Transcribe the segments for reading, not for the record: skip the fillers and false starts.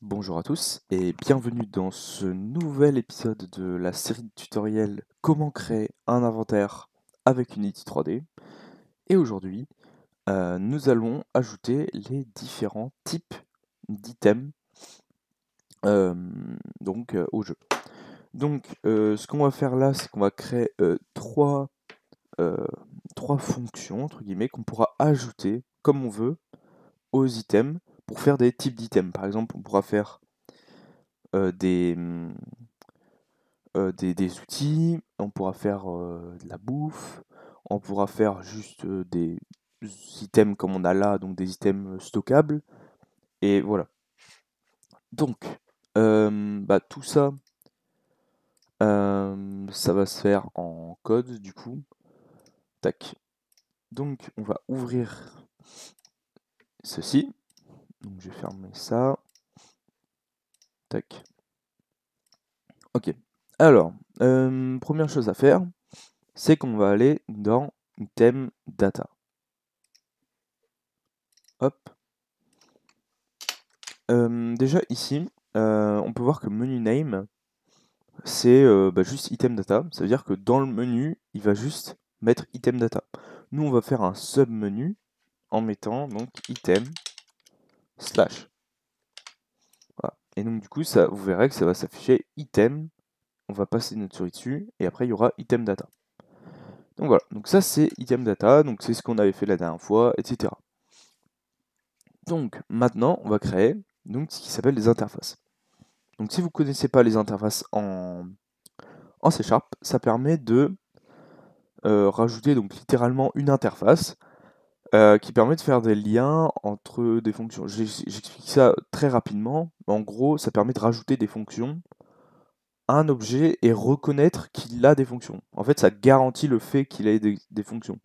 Bonjour à tous et bienvenue dans ce nouvel épisode de la série de tutoriels Comment créer un inventaire avec Unity 3D. Et aujourd'hui, nous allons ajouter les différents types d'items au jeu. Donc, ce qu'on va faire là, c'est qu'on va créer euh, trois fonctions, entre guillemets, qu'on pourra ajouter comme on veut aux items pour faire des types d'items. Par exemple, on pourra faire euh, des, hum, des outils, on pourra faire de la bouffe, on pourra faire juste des items comme on a là, donc des items stockables, et voilà. Donc, tout ça, ça va se faire en code du coup. Tac. Donc, on va ouvrir ceci. Donc, je vais fermer ça. Tac. Ok. Alors, première chose à faire, c'est qu'on va aller dans Item Data. Hop. Déjà ici, on peut voir que menu name, c'est juste item data. Ça veut dire que dans le menu, il va juste mettre item data. Nous, on va faire un sub-menu en mettant donc item slash. Voilà. Et donc du coup, ça, vous verrez que ça va s'afficher item. On va passer notre souris dessus et après il y aura item data. Donc voilà. Donc ça c'est item data. Donc c'est ce qu'on avait fait la dernière fois, etc. Donc maintenant, on va créer donc ce qui s'appelle les interfaces. Donc si vous ne connaissez pas les interfaces en C#, ça permet de rajouter donc littéralement une interface qui permet de faire des liens entre des fonctions. J'explique ça très rapidement. En gros, ça permet de rajouter des fonctions à un objet et reconnaître qu'il a des fonctions. En fait, ça garantit le fait qu'il ait des fonctions.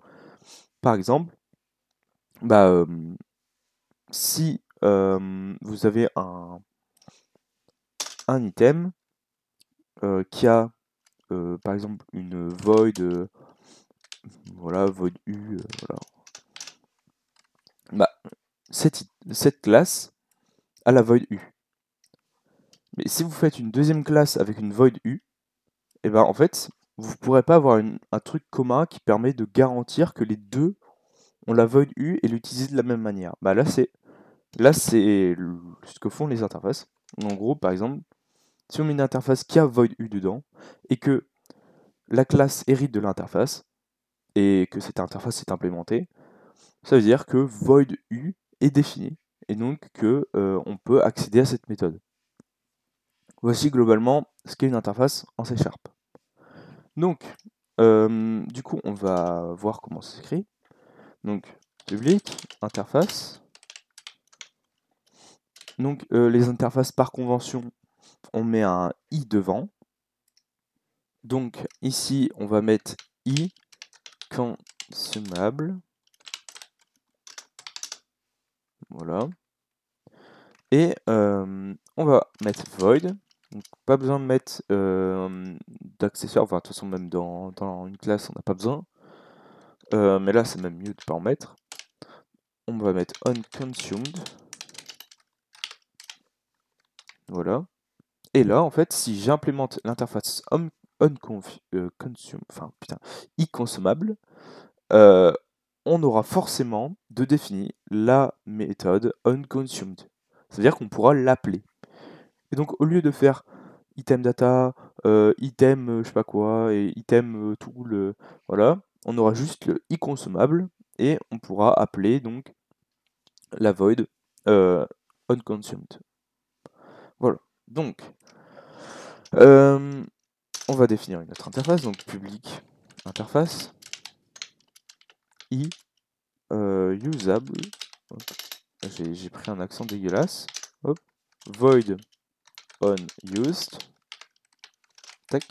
Par exemple, bah, si vous avez un item qui a par exemple une void, voilà, void U, voilà. Bah, cette classe a la void U. Mais si vous faites une deuxième classe avec une void U, et ben en fait, vous ne pourrez pas avoir un truc commun qui permet de garantir que les deux ont la void U et l'utiliser de la même manière. Bah là c'est ce que font les interfaces. En gros, par exemple, si on met une interface qui a void U dedans et que la classe hérite de l'interface et que cette interface est implémentée, ça veut dire que void U est défini et donc que on peut accéder à cette méthode. Voici globalement ce qu'est une interface en C#. Donc, du coup, on va voir comment ça s'écrit. Donc, public, interface. Donc, les interfaces par convention, on met un i devant. Donc, ici, on va mettre i consumable. Voilà. Et on va mettre void. Donc, pas besoin de mettre d'accessoires. Enfin, de toute façon, même dans une classe, on n'a pas besoin. Mais là, c'est même mieux de ne pas en mettre. On va mettre unconsumed. Voilà. Et là, en fait, si j'implémente l'interface i-consumable, euh, on aura forcément de définir la méthode unconsumed. C'est-à-dire qu'on pourra l'appeler. Et donc, au lieu de faire item data, item je sais pas quoi, et item tool, voilà, on aura juste le i-consumable et on pourra appeler donc la void unconsumed. Voilà. Donc, on va définir une autre interface, donc public interface i usable. J'ai pris un accent dégueulasse. Hop. Void on used. Tac.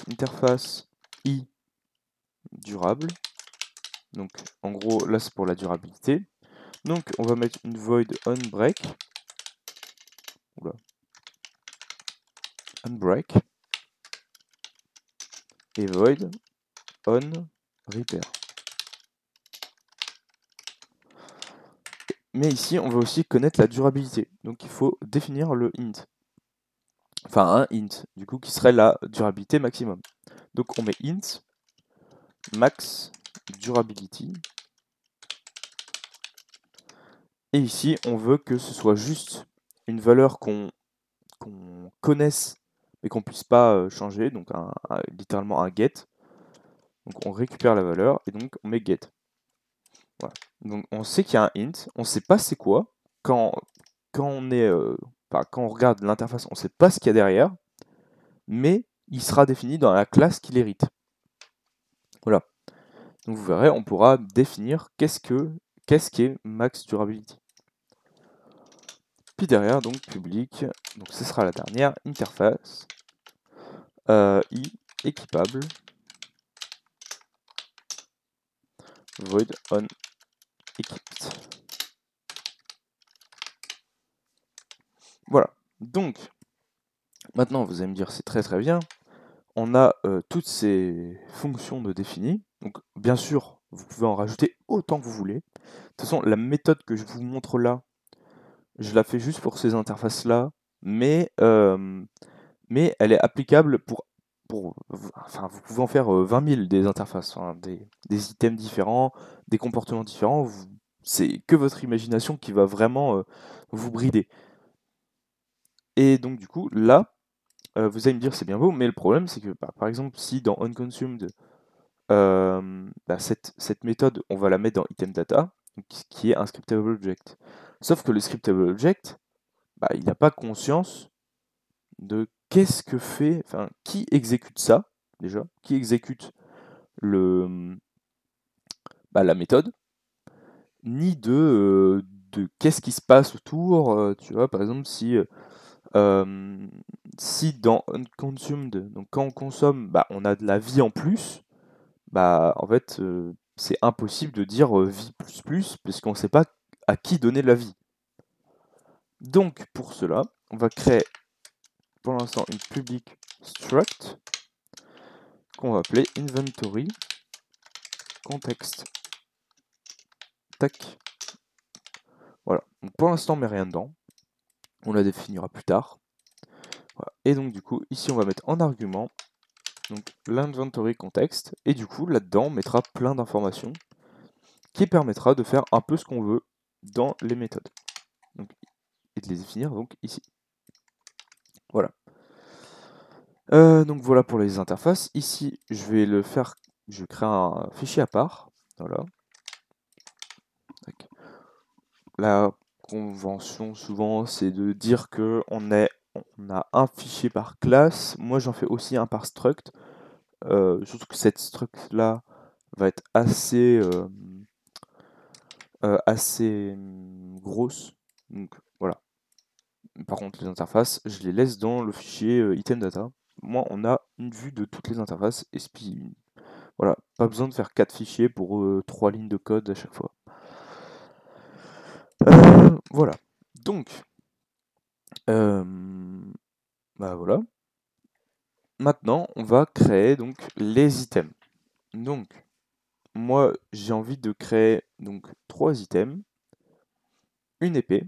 Interface i durable. Donc en gros là c'est pour la durabilité. Donc on va mettre une void on break. Oula. On break. Et void on repair. Mais ici, on veut aussi connaître la durabilité. Donc il faut définir le int. Enfin, un int, du coup, qui serait la durabilité maximum. Donc on met int max durability. Et ici, on veut que ce soit juste une valeur qu'on connaisse, mais qu'on puisse pas changer. Donc littéralement un get. Donc on récupère la valeur et donc on met get. Voilà. Donc on sait qu'il y a un int, on sait pas c'est quoi. Quand on est, quand on regarde l'interface, on sait pas ce qu'il y a derrière, mais il sera défini dans la classe qu'il hérite. Voilà. Donc vous verrez, on pourra définir qu'est-ce qu'est max durability. Puis derrière, donc public, donc ce sera la dernière interface i équipable void on equipped. Voilà. Donc maintenant vous allez me dire c'est très très bien. On a toutes ces fonctions de définies. Donc bien sûr, vous pouvez en rajouter autant que vous voulez. De toute façon, la méthode que je vous montre là, je la fais juste pour ces interfaces-là, mais elle est applicable enfin, vous pouvez en faire 20 000 des interfaces, hein, des items différents, des comportements différents. C'est que votre imagination qui va vraiment vous brider. Et donc du coup, là, vous allez me dire c'est bien beau, mais le problème c'est que, par exemple, si dans onConsumed, cette méthode, on va la mettre dans item data, qui est un scriptable object. Sauf que le scriptable object, il n'a pas conscience de qu'est-ce que fait, enfin, qui exécute ça, déjà, qui exécute la méthode, ni de qu'est-ce qui se passe autour. Tu vois, par exemple, si dans unconsumed, donc quand on consomme, on a de la vie en plus, en fait, c'est impossible de dire vie plus, puisqu'on ne sait pas à qui donner de la vie. Donc, pour cela, on va créer pour l'instant une public struct qu'on va appeler inventory context. Tac. Voilà. Donc, pour l'instant, on met rien dedans. On la définira plus tard. Voilà. Et donc, du coup, ici, on va mettre en argument l'inventory context. Et du coup, là-dedans, on mettra plein d'informations qui permettra de faire un peu ce qu'on veut dans les méthodes. Donc, et de les définir donc ici. Voilà. Donc voilà pour les interfaces. Ici, je vais créer un fichier à part. Voilà. La convention souvent, c'est de dire que on a un fichier par classe. Moi, j'en fais aussi un par struct. Surtout que cette struct là va être assez grosse. Donc voilà. Par contre, les interfaces, je les laisse dans le fichier item data. Moi, on a une vue de toutes les interfaces. Et puis, voilà, pas besoin de faire 4 fichiers pour 3 lignes de code à chaque fois. Voilà. Donc, voilà. Maintenant, on va créer donc les items. Donc, moi, j'ai envie de créer donc 3 items. Une épée,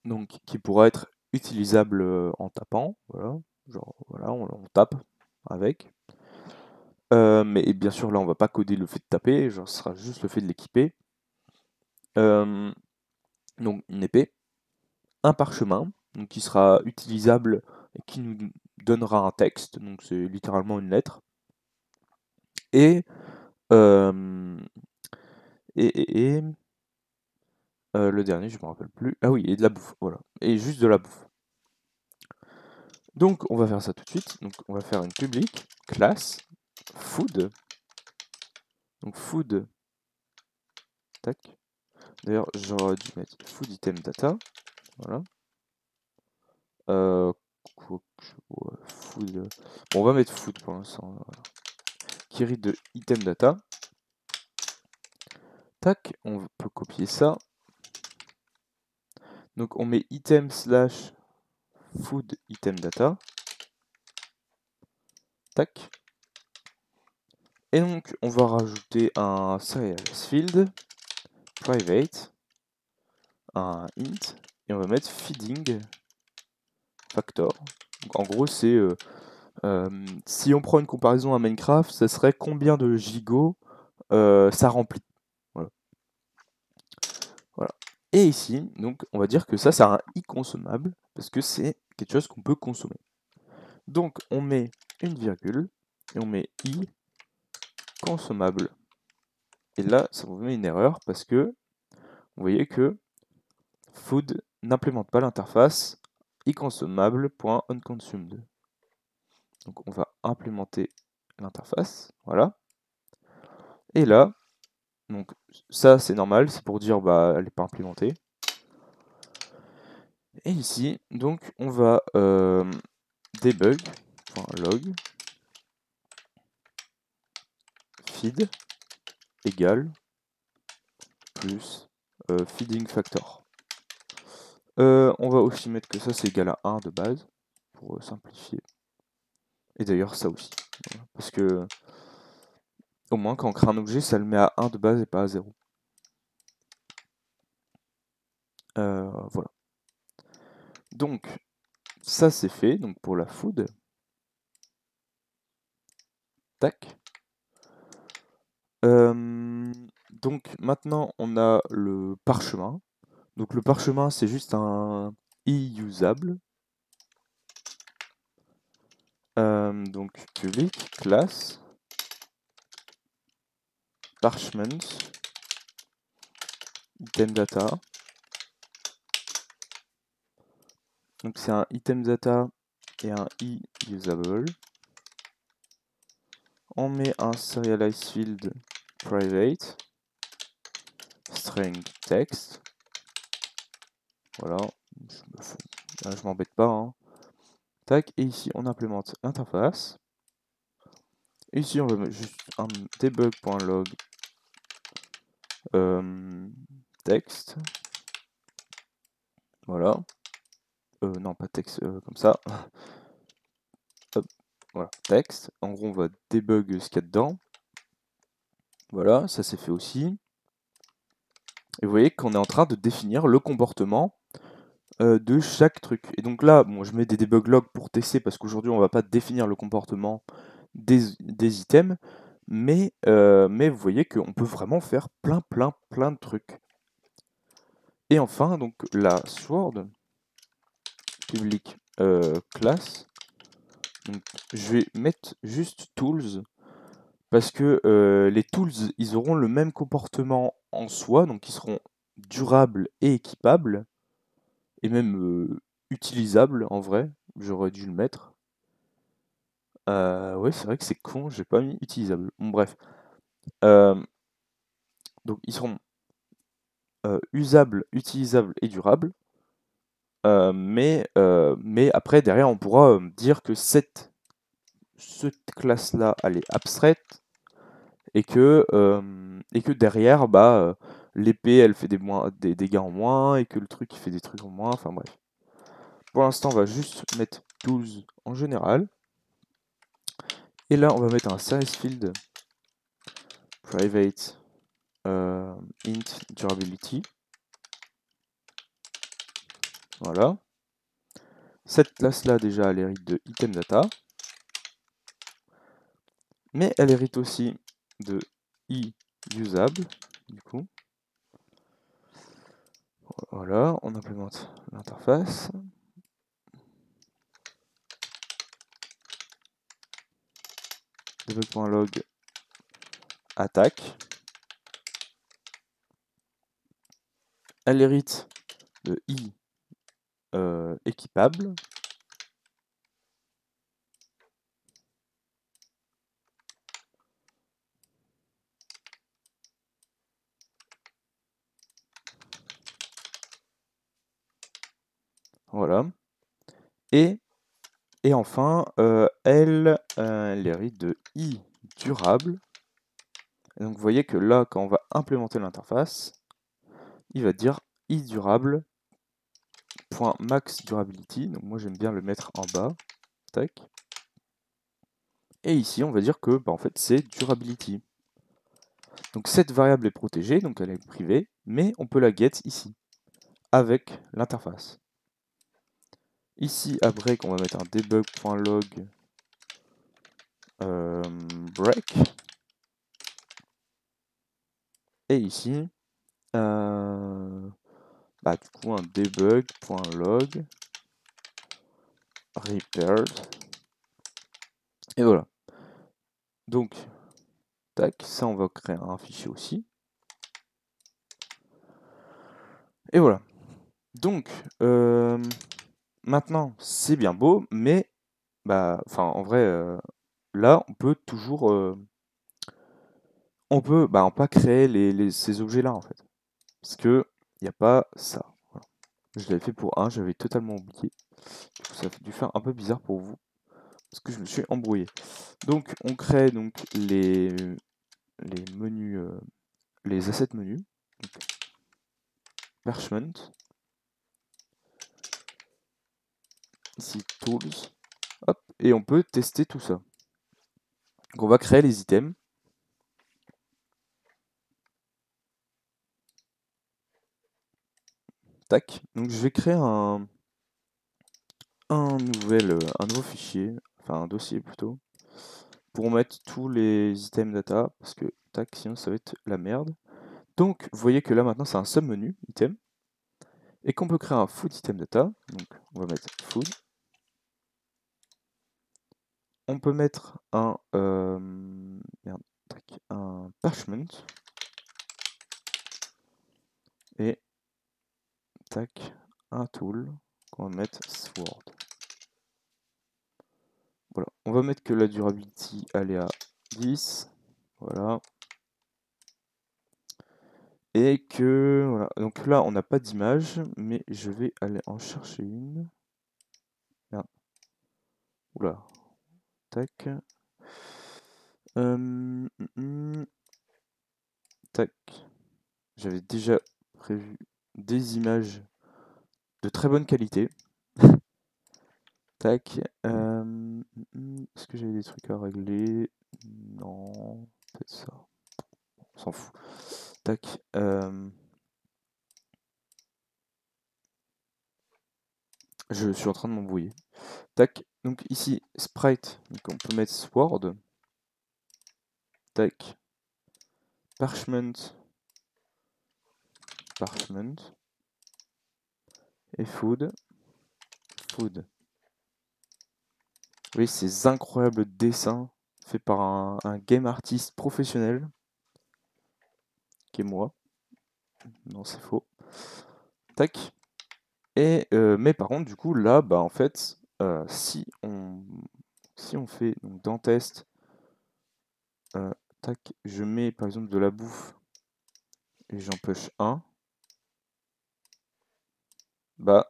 donc qui pourra être utilisable en tapant. Voilà, genre voilà, on tape avec. Mais bien sûr, là, on va pas coder le fait de taper, genre, ce sera juste le fait de l'équiper. Donc, une épée, un parchemin, donc qui sera utilisable et qui nous donnera un texte, donc c'est littéralement une lettre. Et, euh, et le dernier, je me rappelle plus. Ah oui, et de la bouffe, voilà. Et juste de la bouffe. Donc, on va faire ça tout de suite. Donc, on va faire une public class food. Donc, food. Tac. D'ailleurs, j'aurais dû mettre food item data. Voilà. Food. Bon, on va mettre food pour l'instant. Voilà. Qui read de item data. Tac, on peut copier ça. Donc on met item slash food item data. Tac. Et donc on va rajouter un serial field private. un int et on va mettre feeding factor. Donc, en gros, c'est si on prend une comparaison à Minecraft, ça serait combien de gigots ça remplit. Voilà. Voilà. Et ici, donc, on va dire que ça, c'est un i consommable parce que c'est quelque chose qu'on peut consommer. Donc, on met une virgule et on met i consommable. Et là, ça vous met une erreur parce que vous voyez que food n'implémente pas l'interface iConsommable.unconsumed. Donc on va implémenter l'interface, voilà. Et là, donc ça c'est normal, c'est pour dire bah elle n'est pas implémentée. Et ici, donc on va debug.log feed égale plus feeding factor. On va aussi mettre que ça c'est égal à 1 de base, pour simplifier. Et d'ailleurs ça aussi, voilà. Parce que au moins quand on crée un objet, ça le met à 1 de base et pas à 0. Voilà. Donc ça c'est fait, donc pour la food. Tac. Donc maintenant on a le parchemin. Donc le parchemin c'est juste un i usable. Donc public class parchment item data. Donc c'est un item data et un i usable. On met un serialize field private string text. Voilà, je m'embête pas, hein. Tac, et ici on implémente l'interface. Ici on va mettre juste un debug.log texte. Voilà. Non, pas texte, comme ça. Hop, voilà, texte. En gros, on va debug ce qu'il y a dedans. Voilà, ça c'est fait aussi. Et vous voyez qu'on est en train de définir le comportement de chaque truc. Et donc là, bon, je mets des debug logs pour tester parce qu'aujourd'hui on va pas définir le comportement des items, mais vous voyez qu'on peut vraiment faire plein de trucs. Et enfin, donc la sword public class, donc, je vais mettre juste tools parce que les tools ils auront le même comportement en soi, donc ils seront durables et équipables et même utilisables en vrai, j'aurais dû le mettre. Ouais, c'est vrai que c'est con, j'ai pas mis utilisable. Bon, bref. Donc ils seront usables, utilisables et durables. Mais après, derrière, on pourra dire que cette classe-là, elle est abstraite et que derrière, bah, l'épée, elle fait des dégâts en moins et que le truc, il fait des trucs en moins. Enfin bref. Pour l'instant, on va juste mettre tools en général. Et là, on va mettre un size field private int durability. Voilà. Cette classe-là, déjà, elle hérite de item data. Mais elle hérite aussi de i usable, du coup. Voilà, on implémente l'interface. Debug.log attaque. Elle hérite de i équipable. Voilà. Et enfin, elle hérite de i durable. Et donc vous voyez que là, quand on va implémenter l'interface, il va dire i durable .max durability. Donc moi j'aime bien le mettre en bas. Tac. Et ici on va dire que bah, en fait c'est durability. Donc cette variable est protégée, donc elle est privée, mais on peut la get ici. avec l'interface. Ici, à break, on va mettre un debug.log break. Et ici, du coup, un debug.log repaired. Et voilà. Donc, tac, ça, on va créer un fichier aussi. Et voilà. Donc, maintenant, c'est bien beau, mais, en vrai, là, on peut toujours, on peut pas créer ces objets-là, en fait. Parce que il n'y a pas ça. Voilà. Je l'avais fait pour un, j'avais totalement oublié. Du coup, ça a dû faire un peu bizarre pour vous, parce que je me suis embrouillé. Donc, on crée donc les menus, les assets menus. Donc, Parchment. Ici, Tools. Hop, et on peut tester tout ça. Donc, on va créer les items. Tac. Donc, je vais créer un nouveau fichier, enfin un dossier plutôt, pour mettre tous les items data, parce que tac, sinon ça va être la merde. Donc, vous voyez que là maintenant c'est un submenu item, et qu'on peut créer un food item data. Donc, on va mettre food. On peut mettre un un parchment et tac, un tool qu'on va mettre sword. Voilà, on va mettre que la durability elle est à 10. Voilà. Et que voilà. Donc là on n'a pas d'image, mais je vais aller en chercher une. Ah. Oula. Tac. Tac. J'avais déjà prévu des images de très bonne qualité. Tac. Est-ce que j'avais des trucs à régler? Non. Peut-être ça. On s'en fout. Tac. Je suis en train de m'embrouiller. Tac. Donc ici, sprite. Donc on peut mettre sword. Tac. Parchment. Parchment. Et food. Food. Oui, ces incroyables dessins faits par un game artiste professionnel, qui est moi. Non, c'est faux. Tac. Et mais par contre, du coup, là, en fait, si on fait donc dans test, tac, je mets par exemple de la bouffe et j'en push 1,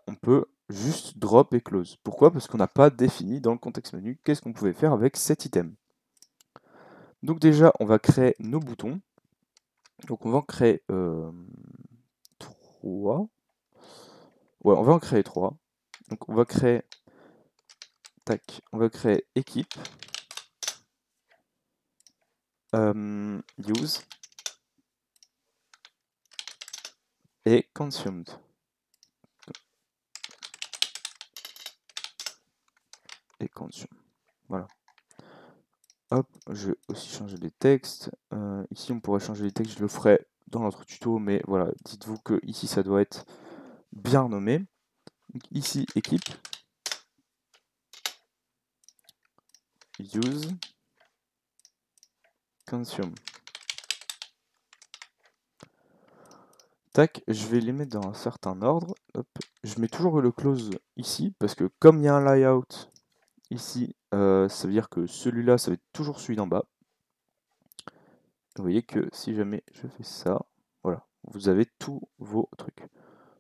on peut juste drop et close. Pourquoi? Parce qu'on n'a pas défini dans le contexte menu qu'est-ce qu'on pouvait faire avec cet item. Donc déjà, on va créer nos boutons. Donc on va en créer 3. Ouais, on va en créer 3. Donc on va créer, tac, on va créer équipe, use et consumed. Et consume. Voilà. Hop, je vais aussi changer les textes. Ici, on pourrait changer les textes, je le ferai dans notre tuto, mais voilà, dites-vous que ici, ça doit être bien nommé. Donc, ici, équipe, use, consume. Tac, je vais les mettre dans un certain ordre. Hop. Je mets toujours le close ici, parce que comme il y a un layout ici, ça veut dire que celui-là, ça va être toujours celui d'en bas. Vous voyez que si jamais je fais ça, voilà, vous avez tous vos trucs.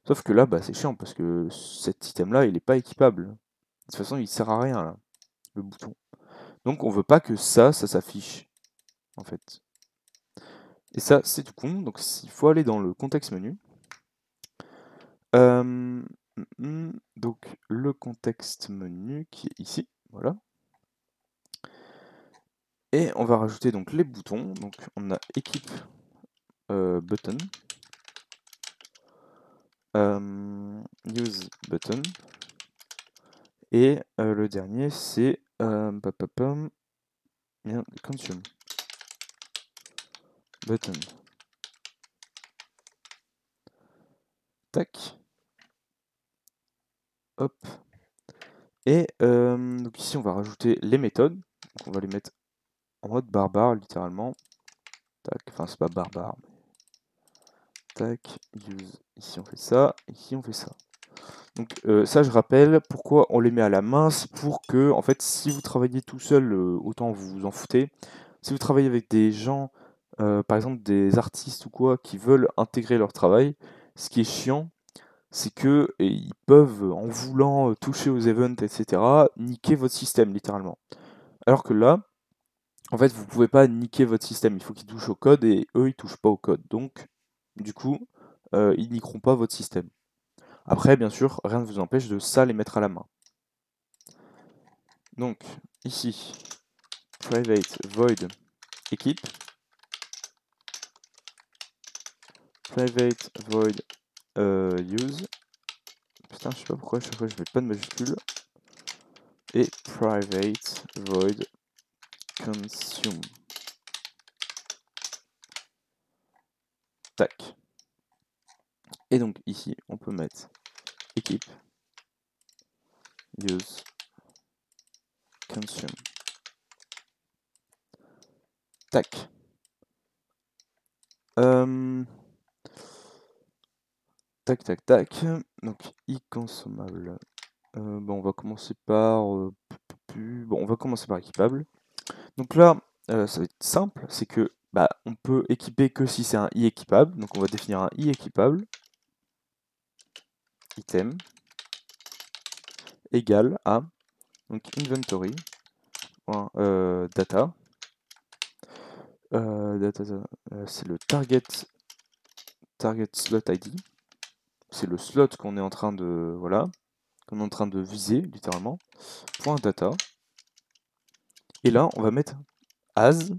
Sauf que là, c'est chiant parce que cet item-là, il n'est pas équipable. De toute façon, il sert à rien, là, le bouton. Donc, on veut pas que ça s'affiche, en fait. Et ça, c'est tout con. Donc, il faut aller dans le contexte menu. Donc, le contexte menu qui est ici, voilà. Et on va rajouter donc les boutons. Donc, on a équipe button. use button. Et le dernier, c'est consume button. Tac. Hop. Et donc ici, on va rajouter les méthodes. Donc on va les mettre en mode barbare, littéralement. Tac. Enfin, c'est pas barbare. Mais... Tac. Use. Ici, on fait ça. Ici, on fait ça. Donc ça, je rappelle, pourquoi on les met à la main, c'est pour que, en fait, si vous travaillez tout seul, autant vous vous en foutez. Si vous travaillez avec des gens, par exemple des artistes ou quoi, qui veulent intégrer leur travail, ce qui est chiant, c'est que ils peuvent, en voulant toucher aux events, etc., niquer votre système, littéralement. Alors que là, en fait, vous pouvez pas niquer votre système, il faut qu'ils touchent au code et eux, ils touchent pas au code. Donc, du coup, ils niqueront pas votre système. Après, bien sûr, rien ne vous empêche de ça les mettre à la main. Donc, ici, private void équipe, private void use, putain, je sais pas pourquoi à chaque fois je mets pas de majuscule, et private void consume. Tac. Et donc ici, on peut mettre équipe use consume. Tac. Tac, tac, tac. Donc, e-consommable. Bon, on va commencer par... bon, on va commencer par équipable. Donc là, ça va être simple, c'est que bah, on peut équiper que si c'est un i équipable. Donc on va définir un i équipable. Item égale à donc inventory data. C'est le target slot ID. C'est le slot qu'on est en train de qu'on est en train de viser littéralement. Point data. Et là, on va mettre as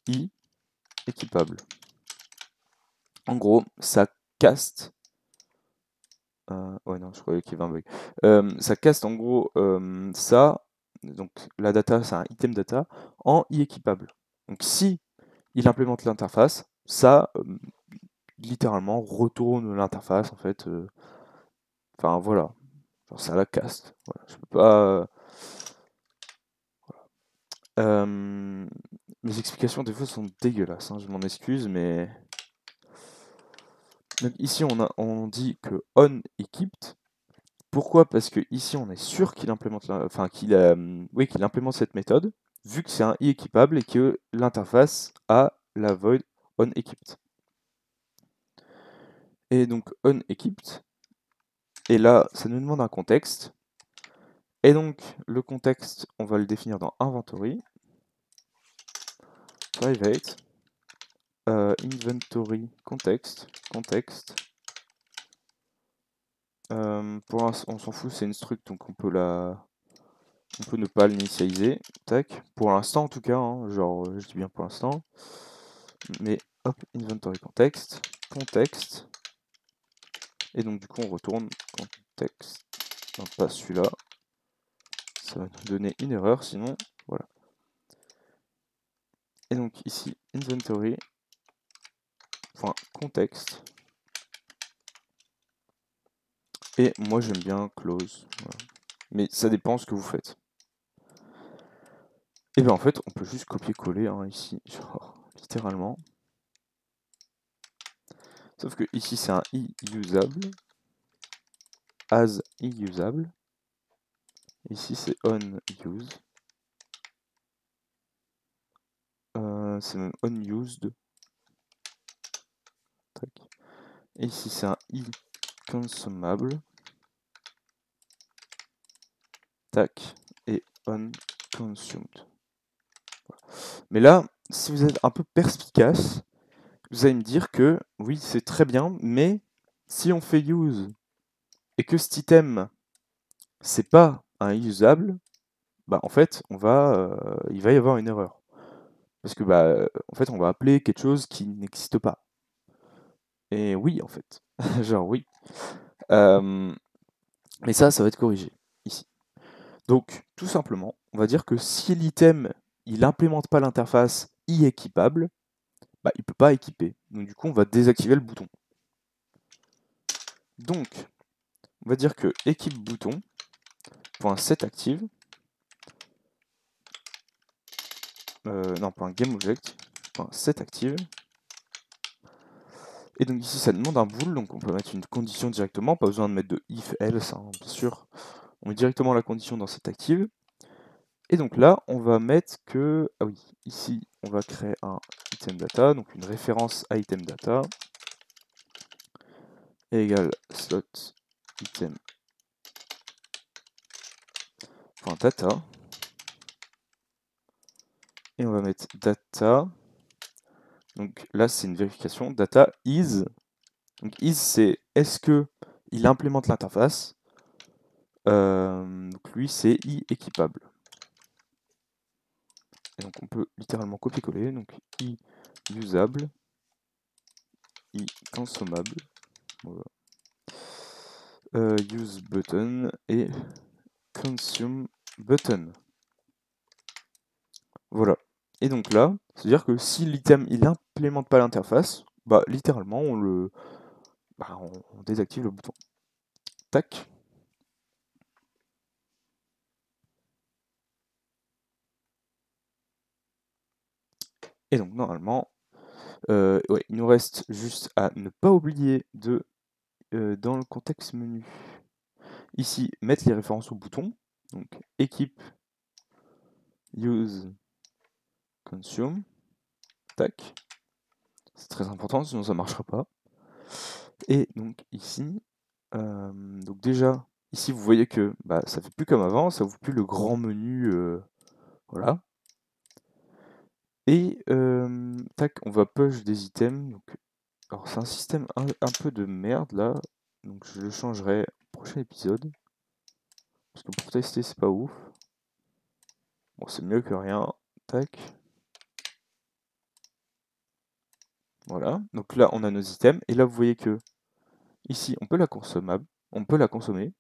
i équipable. En gros, ça caste. Ouais, non, je croyais qu'il y avait un bug. Ça caste en gros ça, donc la data, c'est un item data, en i équipable. Donc si il implémente l'interface, ça littéralement retourne l'interface en fait. Enfin voilà, genre, ça la caste. Voilà, je peux pas. Mes explications des fois sont dégueulasses, hein, je m'en excuse, mais donc ici on dit que on equipped. Pourquoi? Parce que ici on est sûr qu'il implémente, qu'il implémente cette méthode, vu que c'est un i équipable et que l'interface a la void on equipped. Et donc on equipped, et là ça nous demande un contexte. Et donc le contexte, on va le définir dans inventory, private, inventory context. Pour l'instant, on s'en fout, c'est une struct, donc on peut ne pas l'initialiser. Tac. Pour l'instant, en tout cas, hein, genre, je dis bien pour l'instant. Mais hop, inventory context. Et donc, du coup, on retourne context. Non, pas celui-là. Ça va nous donner une erreur, sinon, voilà. Et donc, ici, inventory.context. Et moi, j'aime bien close. Voilà. Mais ça dépend ce que vous faites. Et bien en fait, on peut juste copier-coller hein, ici, genre littéralement. Sauf que ici c'est un i usable, as i usable. Ici c'est on use. C'est même on used. Tac. Et ici c'est un i consommable. Tac. Et on consumed. Mais là, si vous êtes un peu perspicace, vous allez me dire que oui, c'est très bien, mais si on fait use et que cet item c'est pas un usable, bah en fait il va y avoir une erreur. Parce que bah en fait on va appeler quelque chose qui n'existe pas. Et oui en fait. Genre oui. Mais ça va être corrigé ici. Donc, tout simplement, on va dire que si l'item, il n'implémente pas l'interface iEquipable, bah, il ne peut pas équiper. Donc du coup, on va désactiver le bouton. Donc, on va dire que équipe bouton.setActive, non, GameObject.setActive. Et donc ici, ça demande un bool, donc on peut mettre une condition directement, pas besoin de mettre de if, else, hein, bien sûr. On met directement la condition dans setActive. Et donc là, on va mettre que, ah oui, ici, on va créer un item data, donc une référence à item data, égale slot item .data. Et on va mettre data. Donc là, c'est une vérification. Data is. Donc is, c'est est-ce que il implémente l'interface. Donc lui, c'est iEquipable. Et donc on peut littéralement copier-coller. Donc iUsable, iConsommable. Voilà. Use button et consume button. Voilà. Et donc là, c'est-à-dire que si l'item il implémente pas l'interface, bah littéralement on désactive le bouton. Tac. Et donc normalement, ouais, il nous reste juste à ne pas oublier de, dans le contexte menu, ici, mettre les références au bouton. Donc équipe, use, consume, tac. C'est très important, sinon ça ne marchera pas. Et donc ici, donc déjà, ici vous voyez que bah, ça fait plus comme avant, ça ouvre plus le grand menu, voilà. Et tac, on va push des items. Donc, alors c'est un système un peu de merde là, donc je le changerai au prochain épisode. Parce que pour tester c'est pas ouf. Bon c'est mieux que rien. Tac. Voilà. Donc là on a nos items. Et là vous voyez que ici on peut la consommer.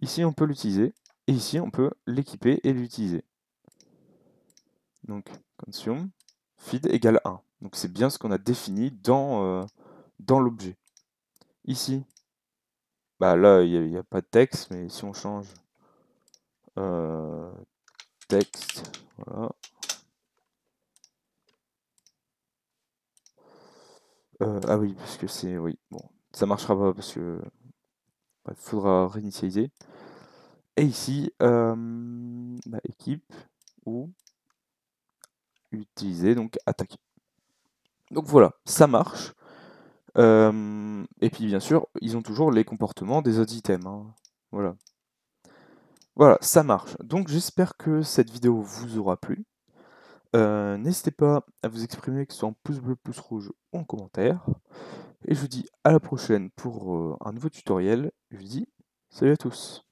Ici on peut l'utiliser. Et ici on peut l'équiper et l'utiliser. Donc consume, feed égale 1. Donc c'est bien ce qu'on a défini dans l'objet. Ici, bah là il n'y a pas de texte, mais si on change texte, voilà. Ah oui, parce que c'est, oui, bon, ça marchera pas parce que il faudra réinitialiser. Et ici, équipe ou utiliser, donc attaquer. Donc voilà, ça marche. Et puis bien sûr, ils ont toujours les comportements des autres items, hein. Voilà. Voilà, ça marche. Donc j'espère que cette vidéo vous aura plu. N'hésitez pas à vous exprimer, que ce soit en pouce bleu, pouce rouge ou en commentaire. Et je vous dis à la prochaine pour un nouveau tutoriel. Je vous dis salut à tous.